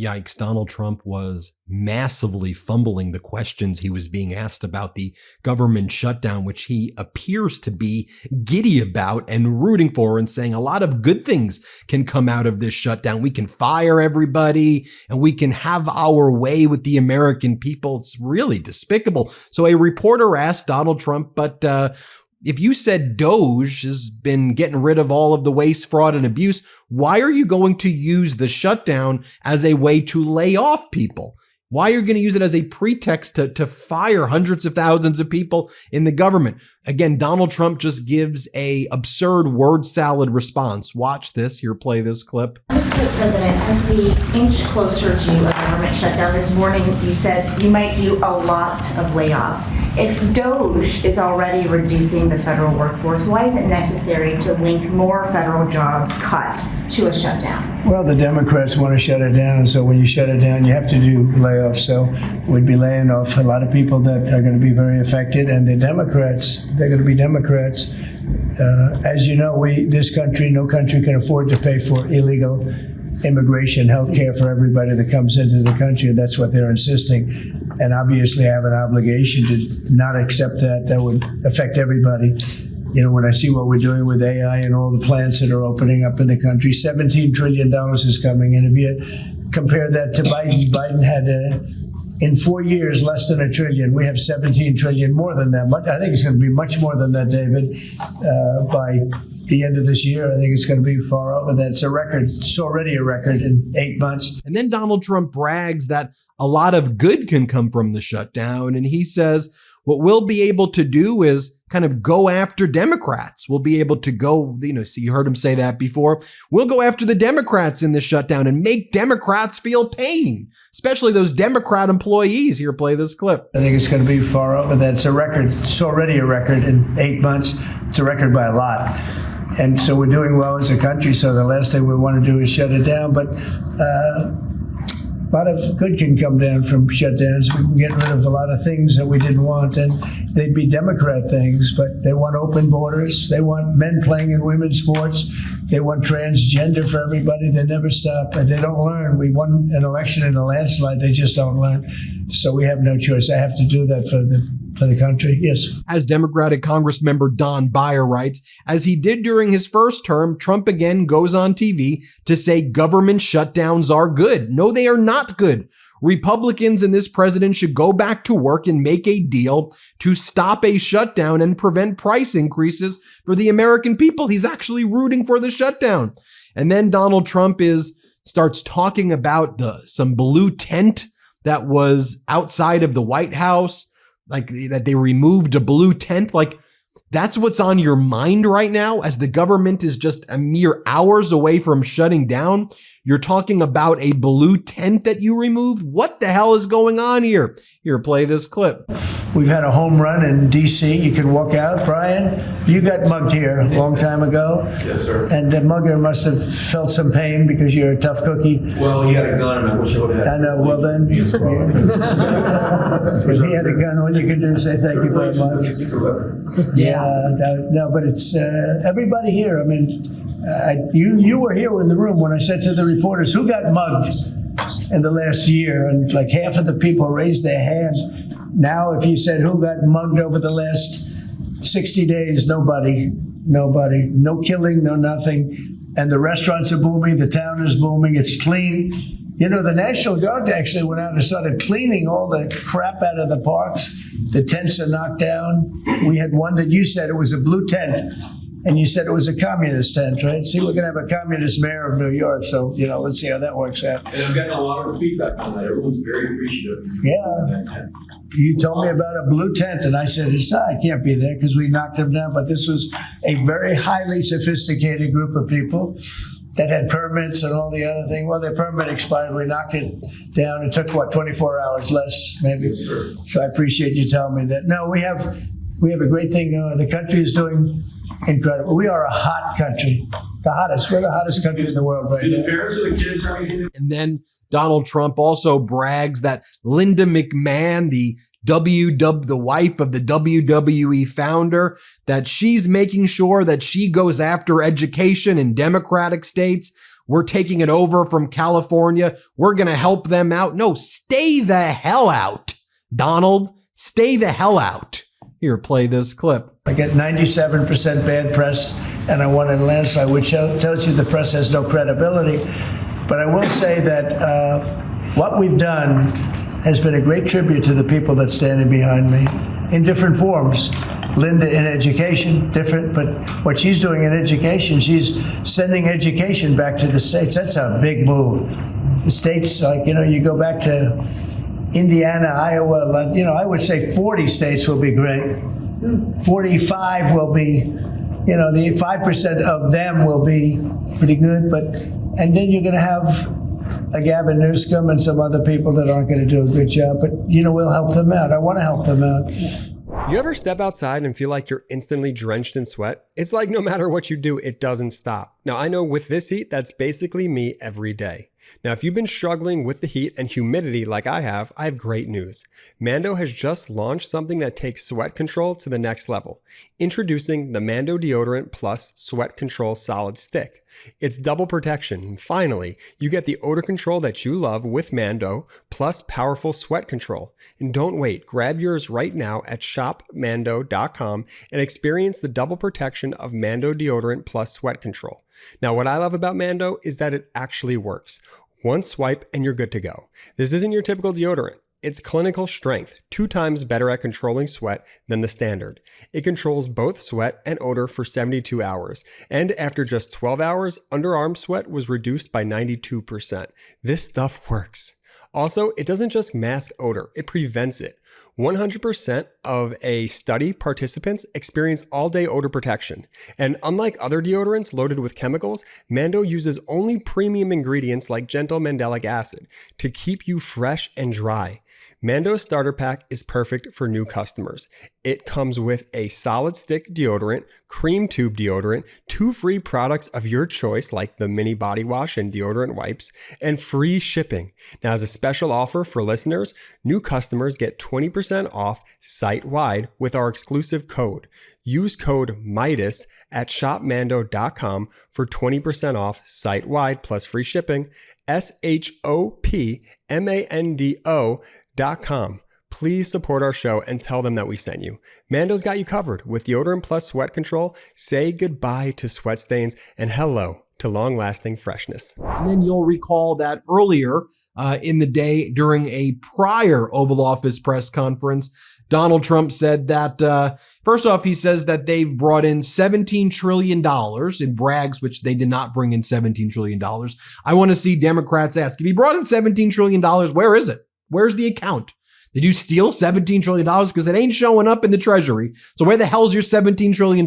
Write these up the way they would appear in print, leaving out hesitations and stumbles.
Yikes, Donald Trump was massively fumbling the questions he was being asked about the government shutdown, which he appears to be giddy about and rooting for, and saying a lot of good things can come out of this shutdown. We can fire everybody and we can have our way with the American people. It's really despicable. So a reporter asked Donald Trump, but if you said Doge has been getting rid of all of the waste, fraud, and abuse, why are you going to use the shutdown as a way to lay off people? Why are you going to use it as a pretext to fire hundreds of thousands of people in the government? Again, Donald Trump just gives a absurd word salad response. Watch this. Here, play this clip. Mr. President, as we inch closer to a government shutdown this morning, you said you might do a lot of layoffs. If Doge is already reducing the federal workforce, why is it necessary to link more federal jobs cut to a shutdown? Well, the Democrats want to shut it down, so when you shut it down, you have to do layoffs. So we'd be laying off a lot of people that are going to be very affected, and the Democrats, they're going to be Democrats. As you know, this country, no country can afford to pay for illegal immigration, health care for everybody that comes into the country, and that's what they're insisting. And obviously I have an obligation to not accept that. That would affect everybody. You know, when I see what we're doing with AI and all the plants that are opening up in the country, $17 trillion is coming in. If you compare that to Biden had in 4 years, less than $1 trillion. We have 17 trillion, more than that. I think it's going to be much more than that, David, by the end of this year. I think it's going to be far over that. It's a record. It's already a record in 8 months. And then Donald Trump brags that a lot of good can come from the shutdown. And he says, what we'll be able to do is kind of go after Democrats. We'll be able to go, see, you heard him say that before. We'll go after the Democrats in this shutdown and make Democrats feel pain, especially those Democrat employees. Here, play this clip. I think it's going to be far over that. It's a record. It's already a record in 8 months. It's a record by a lot. And so we're doing well as a country. So the last thing we want to do is shut it down. But a lot of good can come down from shutdowns. We can get rid of a lot of things that we didn't want, and they'd be Democrat things, but they want open borders. They want men playing in women's sports. They want transgender for everybody. They never stop, and they don't learn. We won an election in a landslide. They just don't learn. So we have no choice. I have to do that for the country, yes. As Democratic Congressmember Don Beyer writes, as he did during his first term, Trump again goes on TV to say government shutdowns are good. No, they are not good. Republicans and this president should go back to work and make a deal to stop a shutdown and prevent price increases for the American people. He's actually rooting for the shutdown. And then Donald Trump starts talking about some blue tent that was outside of the White House, like that they removed a blue tent. Like, that's what's on your mind right now as the government is just a mere hours away from shutting down. You're talking about a blue tent that you removed? What the hell is going on here? Here, play this clip. We've had a home run in D.C. You can walk out. Brian, you got mugged here a long time ago. Yes, sir. And the mugger must have felt some pain because you're a tough cookie. Well, he had a gun, and I wish I would have had. I know. Well, then, if he had a gun, all you could do is say thank you very much. Yeah, no, but it's everybody here. I mean, you were here in the room when I said to the reporters, who got mugged in the last year? And like half of the people raised their hand. Now, if you said who got mugged over the last 60 days, nobody, no killing, no nothing. And the restaurants are booming. The town is booming. It's clean. You know, the National Guard actually went out and started cleaning all the crap out of the parks. The tents are knocked down. We had one that you said it was a blue tent. And you said it was a communist tent, right? See, we're going to have a communist mayor of New York. So, let's see how that works out. And I'm getting a lot of feedback on that. Everyone's very appreciative. Yeah. You told me about a blue tent, and I said, I can't be there because we knocked them down. But this was a very highly sophisticated group of people that had permits and all the other thing. Well, their permit expired. We knocked it down. It took, 24 hours less, maybe? Yes, sir. So I appreciate you telling me that. No, we have a great thing going. The country is doing incredible. We are a hot country. The hottest. We're the hottest country in the world right now. Do the parents of the kids have anything to... And then Donald Trump also brags that Linda McMahon, the wife of the WWE founder, that she's making sure that she goes after education in Democratic states. we're taking it over from California. We're going to help them out. No, stay the hell out, Donald. Stay the hell out. Here, play this clip. I get 97% bad press, and I won in a landslide, which tells you the press has no credibility. But I will say that what we've done has been a great tribute to the people that's standing behind me in different forms. Linda in education, different, but what she's doing in education, she's sending education back to the states. That's a big move. The states, like, you go back to Indiana, Iowa, I would say 40 states will be great. 45 will be, the 5% of them will be pretty good, and then you're going to have a Gavin Newsom and some other people that aren't going to do a good job, but, we'll help them out. I want to help them out. You ever step outside and feel like you're instantly drenched in sweat? It's like no matter what you do, it doesn't stop. Now, I know with this heat, that's basically me every day. Now, if you've been struggling with the heat and humidity like I have great news. Mando has just launched something that takes sweat control to the next level. Introducing the Mando Deodorant Plus Sweat Control Solid Stick. It's double protection. Finally, you get the odor control that you love with Mando, plus powerful sweat control. And don't wait, grab yours right now at shopmando.com and experience the double protection of Mando Deodorant Plus Sweat Control. Now, what I love about Mando is that it actually works. One swipe and you're good to go. This isn't your typical deodorant. It's clinical strength, 2 times better at controlling sweat than the standard. It controls both sweat and odor for 72 hours. And after just 12 hours, underarm sweat was reduced by 92%. This stuff works. Also, it doesn't just mask odor, it prevents it. 100% of a study participants experienced all-day odor protection. And unlike other deodorants loaded with chemicals, Mando uses only premium ingredients like gentle mandelic acid to keep you fresh and dry. Mando's starter pack is perfect for new customers. It comes with a solid stick deodorant, cream tube deodorant, 2 free products of your choice like the mini body wash and deodorant wipes, and free shipping. Now, as a special offer for listeners, new customers get 20% off site-wide with our exclusive code. Use code MIDAS at shopmando.com for 20% off site-wide plus free shipping. shopmando.com. Please support our show and tell them that we sent you. Mando's got you covered with deodorant plus sweat control. Say goodbye to sweat stains and hello to long-lasting freshness. And then you'll recall that earlier in the day during a prior Oval Office press conference, Donald Trump said that, first off, he says that they've brought in $17 trillion in brags, which they did not bring in $17 trillion. I want to see Democrats ask, if he brought in $17 trillion, where is it? Where's the account? Did you steal $17 trillion? Because it ain't showing up in the Treasury. So where the hell's your $17 trillion?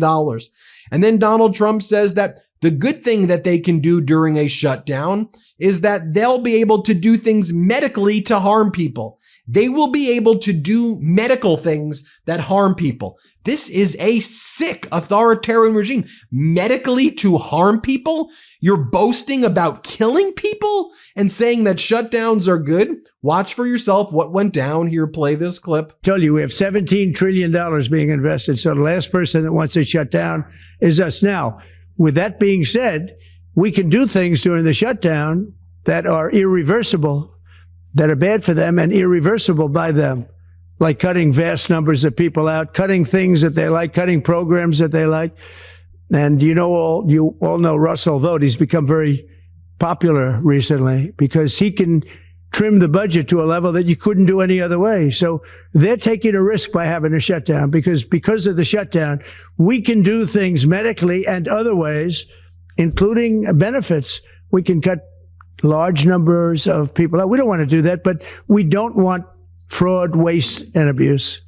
And then Donald Trump says that the good thing that they can do during a shutdown is that they'll be able to do things medically to harm people. They will be able to do medical things that harm people. This is a sick authoritarian regime. Medically to harm people? You're boasting about killing people and saying that shutdowns are good? Watch for yourself what went down. Here, play this clip. I told you we have $17 trillion being invested. So the last person that wants to shut down is us. Now, with that being said, we can do things during the shutdown that are irreversible, that are bad for them and irreversible by them, like cutting vast numbers of people out, cutting things that they like, cutting programs that they like. And you all know Russell Vought. He's become very popular recently because he can trim the budget to a level that you couldn't do any other way. So they're taking a risk by having a shutdown because of the shutdown, we can do things medically and other ways, including benefits. We can cut large numbers of people out. We don't want to do that, but we don't want fraud, waste, and abuse.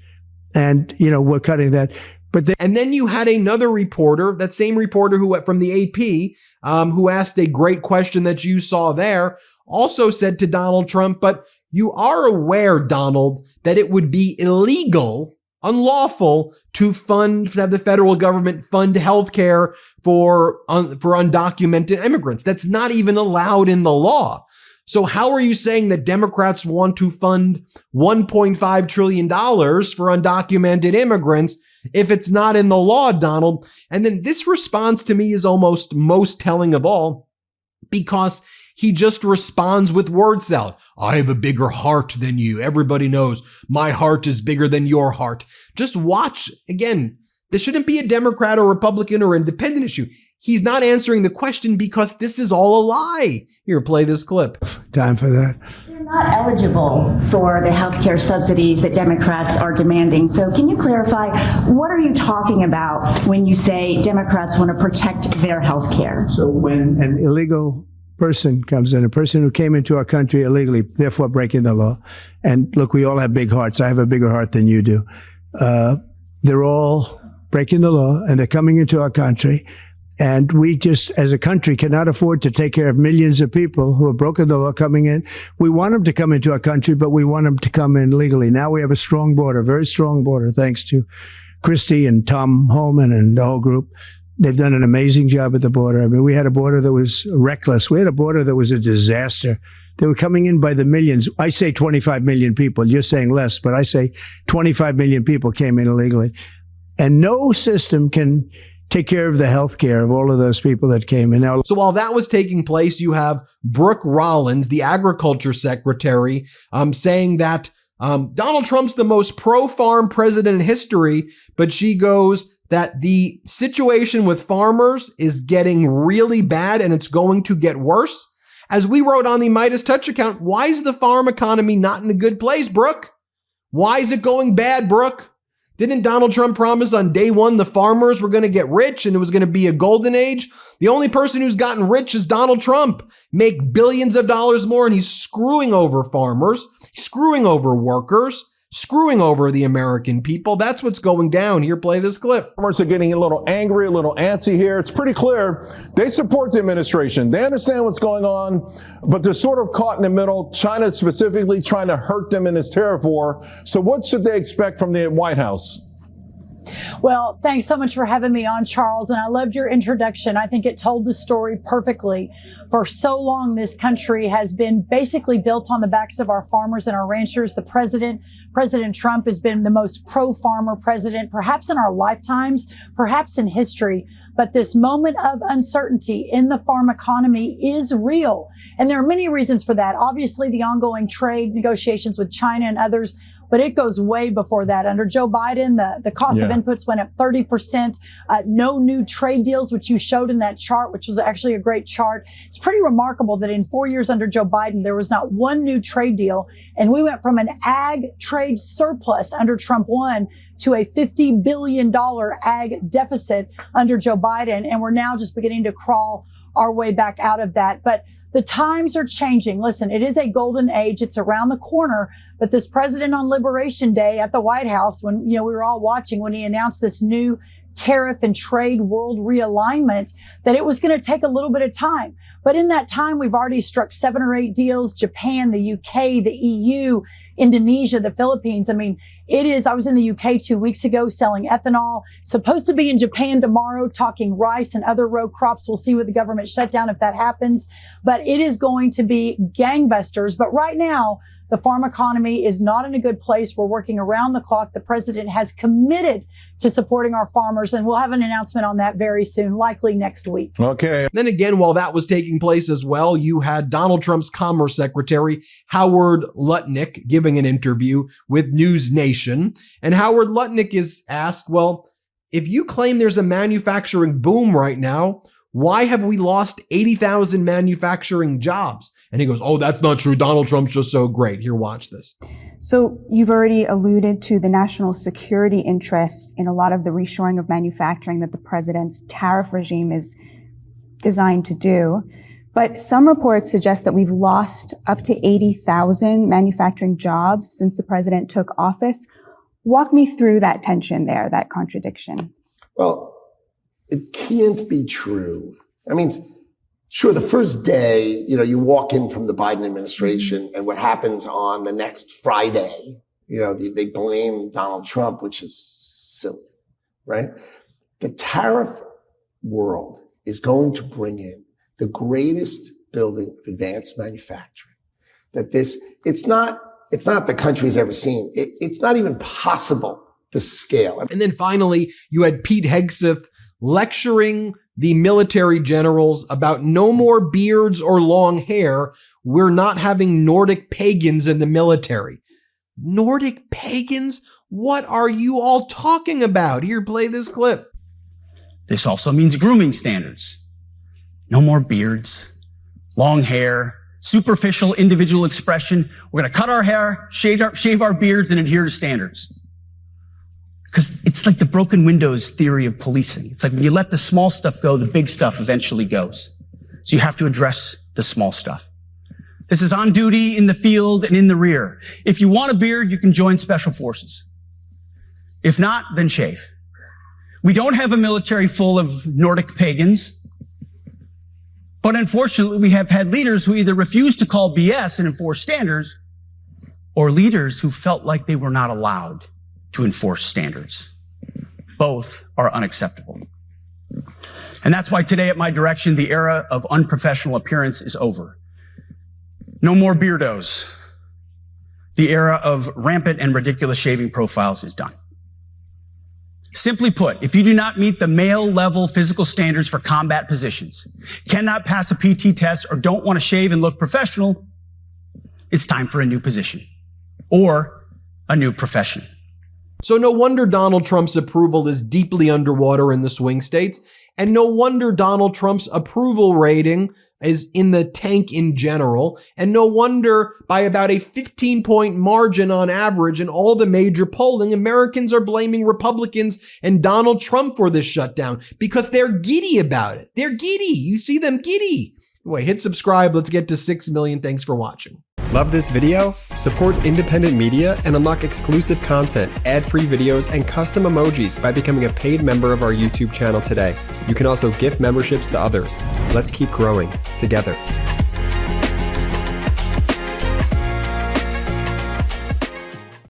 And, we're cutting that. And then you had another reporter, that same reporter who from the AP, who asked a great question that you saw there, also said to Donald Trump, but you are aware, Donald, that it would be illegal, unlawful to have the federal government fund healthcare for undocumented immigrants. That's not even allowed in the law. So how are you saying that Democrats want to fund $1.5 trillion for undocumented immigrants if it's not in the law, Donald? And then this response to me is almost most telling of all. because he just responds with word salad. I have a bigger heart than you. Everybody knows my heart is bigger than your heart. Just watch. Again, this shouldn't be a Democrat or Republican or independent issue. He's not answering the question because this is all a lie. Here, play this clip. Time for that. You're not eligible for the healthcare subsidies that Democrats are demanding. So can you clarify, what are you talking about when you say Democrats want to protect their healthcare? So when an illegal person comes in, a person who came into our country illegally, therefore breaking the law, and look, we all have big hearts. I have a bigger heart than you do. They're all breaking the law, and they're coming into our country. And we just, as a country, cannot afford to take care of millions of people who have broken the law coming in. We want them to come into our country, but we want them to come in legally. Now we have a strong border, very strong border, thanks to Christie and Tom Holman and the whole group. They've done an amazing job at the border. I mean, we had a border that was reckless. We had a border that was a disaster. They were coming in by the millions. I say 25 million people. You're saying less, but I say 25 million people came in illegally. And no system can take care of the health care of all of those people that came in. Now, so while that was taking place, you have Brooke Rollins, the agriculture secretary, saying that Donald Trump's the most pro-farm president in history, but she goes that the situation with farmers is getting really bad and it's going to get worse. As we wrote on the MeidasTouch account, why is the farm economy not in a good place, Brooke? Why is it going bad, Brooke? Didn't Donald Trump promise on day one the farmers were going to get rich and it was going to be a golden age? The only person who's gotten rich is Donald Trump. Make billions of dollars more, and he's screwing over farmers, screwing over workers, screwing over the American people. That's what's going down. Here, play this clip. Farmers are getting a little angry, a little antsy here. It's pretty clear they support the administration. They understand what's going on, but they're sort of caught in the middle. China specifically trying to hurt them in this tariff war. So what should they expect from the White House? Well, thanks so much for having me on, Charles. And I loved your introduction. I think it told the story perfectly. For so long, this country has been basically built on the backs of our farmers and our ranchers. President Trump has been the most pro-farmer president, perhaps in our lifetimes, perhaps in history. But this moment of uncertainty in the farm economy is real. And there are many reasons for that. Obviously, the ongoing trade negotiations with China and others, but it goes way before that. Under Joe Biden, the cost of inputs went up 30%. No new trade deals, which you showed in that chart, which was actually a great chart. It's pretty remarkable that in 4 years under Joe Biden, there was not one new trade deal. And we went from an ag trade surplus under Trump 1 to a $50 billion ag deficit under Joe Biden. And we're now just beginning to crawl our way back out of that. But the times are changing. Listen, it is a golden age. It's around the corner. But this president on Liberation Day at the White House, when, we were all watching when he announced this new tariff and trade world realignment, that it was going to take a little bit of time. But in that time, we've already struck 7 or 8 deals. Japan, the UK, the EU, Indonesia, the Philippines. I mean, I was in the UK 2 weeks ago selling ethanol, supposed to be in Japan tomorrow talking rice and other row crops. We'll see with the government shutdown if that happens. But it is going to be gangbusters. But right now, the farm economy is not in a good place. We're working around the clock. The president has committed to supporting our farmers, and we'll have an announcement on that very soon, likely next week. Okay. Then again, while that was taking place as well, you had Donald Trump's Commerce Secretary, Howard Lutnick, giving an interview with News Nation. And Howard Lutnick is asked, well, if you claim there's a manufacturing boom right now, why have we lost 80,000 manufacturing jobs? And he goes, oh, that's not true. Donald Trump's just so great. Here, watch this. So you've already alluded to the national security interest in a lot of the reshoring of manufacturing that the president's tariff regime is designed to do. But some reports suggest that we've lost up to 80,000 manufacturing jobs since the president took office. Walk me through that tension there, that contradiction. Well, it can't be true. I mean, sure, the first day, you walk in from the Biden administration and what happens on the next Friday, they blame Donald Trump, which is silly, right? The tariff world is going to bring in the greatest building of advanced manufacturing it's not the country's ever seen. It's not even possible to scale. And then finally, you had Pete Hegseth lecturing the military generals about no more beards or long hair. We're not having Nordic pagans in the military. Nordic pagans? What are you all talking about? Here, play this clip. This also means grooming standards. No more beards, long hair, superficial individual expression. We're going to cut our hair, shave our beards, and adhere to standards. Because it's like the broken windows theory of policing. It's like when you let the small stuff go, the big stuff eventually goes. So you have to address the small stuff. This is on duty, in the field, and in the rear. If you want a beard, you can join special forces. If not, then shave. We don't have a military full of Nordic pagans. But unfortunately, we have had leaders who either refuse to call BS and enforce standards, or leaders who felt like they were not allowed to enforce standards. Both are unacceptable. And that's why today, at my direction, the era of unprofessional appearance is over. No more beardos. The era of rampant and ridiculous shaving profiles is done. Simply put, if you do not meet the male-level physical standards for combat positions, cannot pass a PT test, or don't want to shave and look professional, it's time for a new position or a new profession. So no wonder Donald Trump's approval is deeply underwater in the swing states, and no wonder Donald Trump's approval rating is in the tank in general, and no wonder by about a 15-point margin on average in all the major polling, Americans are blaming Republicans and Donald Trump for this shutdown because they're giddy about it. They're giddy. You see them giddy. Anyway, hit subscribe. Let's get to 6 million. Thanks for watching. Love this video? Support independent media and unlock exclusive content, ad-free videos, and custom emojis by becoming a paid member of our YouTube channel today. You can also gift memberships to others. Let's keep growing together.